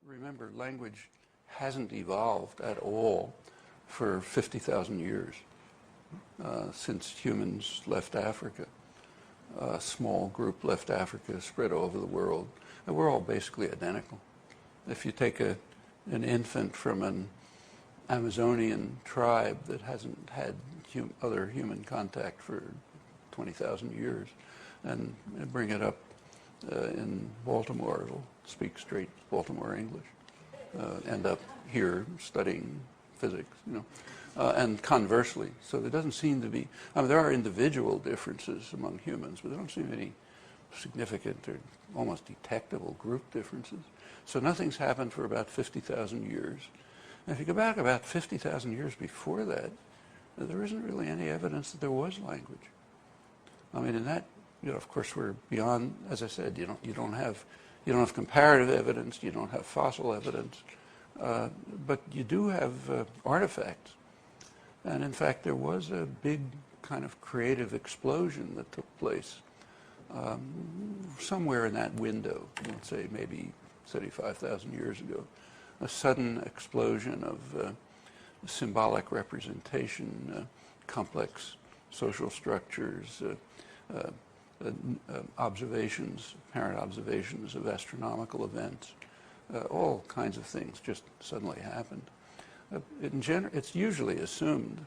Remember, language hasn't evolved at all for 50,000 years since humans left Africa. A small group left Africa, spread all over the world, and we're all basically identical. If you take an infant from an Amazonian tribe that hasn't had other human contact for 20,000 years and bring it up in Baltimore, it'll speak straight Baltimore English, end up here studying physics, and conversely. So there doesn't seem to be, there are individual differences among humans, but there don't seem to be any significant or almost detectable group differences. So nothing's happened for about 50,000 years. And if you go back about 50,000 years before that, there isn't really any evidence that there was language. In that, of course, we're beyond, as I said, you don't have comparative evidence, you don't have fossil evidence, but you do have artifacts. And in fact, there was a big kind of creative explosion that took place somewhere in that window, let's say maybe 35,000 years ago. A sudden explosion of symbolic representation, complex social structures, observations, apparent observations of astronomical events, all kinds of things just suddenly happened. In general, it's usually assumed,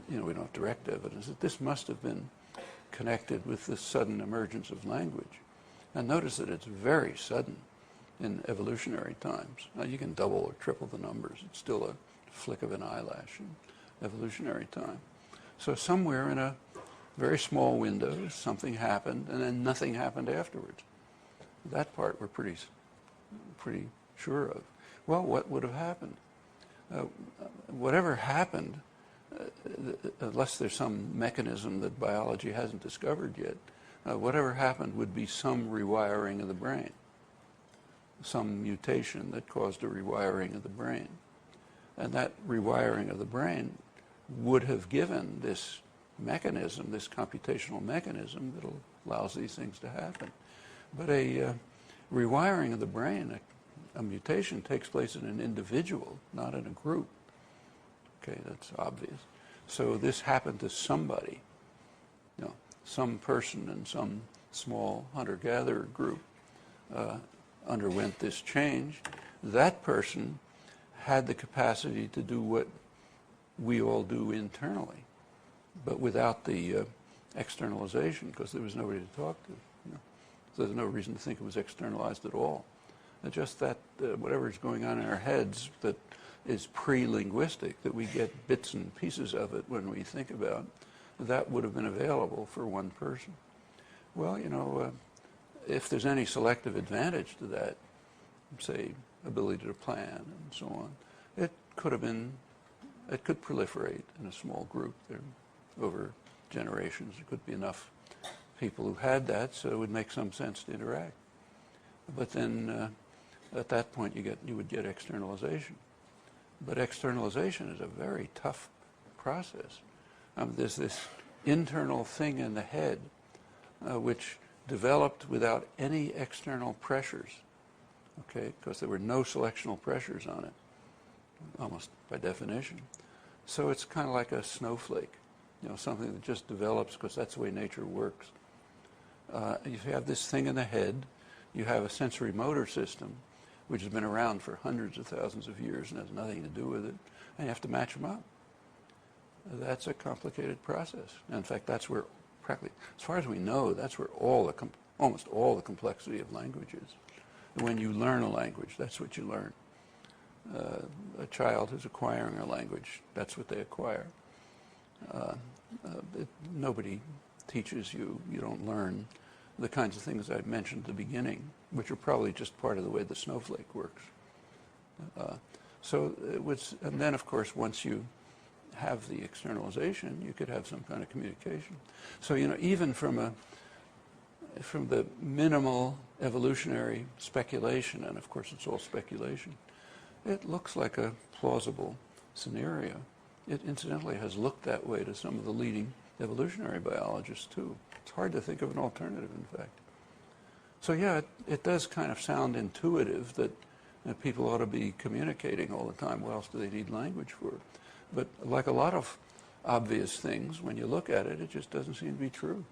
we don't have direct evidence, that this must have been connected with the sudden emergence of language. And notice that it's very sudden in evolutionary times. Now, you can double or triple the numbers. It's still a flick of an eyelash in evolutionary time. So somewhere in a very small window, something happened, and then nothing happened afterwards. That part we're pretty sure of. Well, what would have happened? Whatever happened, unless there's some mechanism that biology hasn't discovered yet, whatever happened would be some rewiring of the brain, some mutation that caused a rewiring of the brain. And that rewiring of the brain would have given this mechanism, this computational mechanism that allows these things to happen. But a rewiring of the brain, a mutation takes place in an individual, not in a group. Okay, that's obvious. So this happened to somebody, some person in some small hunter-gatherer group underwent this change. That person had the capacity to do what we all do internally, but without the externalization, because there was nobody to talk to. So there's no reason to think it was externalized at all. Just that whatever is going on in our heads that is pre-linguistic, that we get bits and pieces of it when we think about, that would have been available for one person. Well, if there's any selective advantage to that, say ability to plan and so on, it could proliferate in a small group there over generations. There could be enough people who had that, so it would make some sense to interact. But then at that point you would get externalization. But externalization is a very tough process. There's this internal thing in the head which developed without any external pressures, okay, because there were no selectional pressures on it, almost by definition. So it's kind of like a snowflake, something that just develops because that's the way nature works. You have this thing in the head, you have a sensory motor system which has been around for hundreds of thousands of years and has nothing to do with it, and you have to match them up. That's a complicated process. And in fact, that's where practically, as far as we know, that's where almost all the complexity of language is. When you learn a language, that's what you learn. A child who's acquiring a language, that's what they acquire. Nobody teaches you, you don't learn the kinds of things I mentioned at the beginning, which are probably just part of the way the snowflake works. And then of course, once you have the externalization, you could have some kind of communication. So, even from the minimal evolutionary speculation, and of course it's all speculation, it looks like a plausible scenario. It incidentally has looked that way to some of the leading evolutionary biologists too. It's hard to think of an alternative, in fact. So yeah, it does kind of sound intuitive that People ought to be communicating all the time. What else do they need language for? But like a lot of obvious things, when you look at it, it just doesn't seem to be true.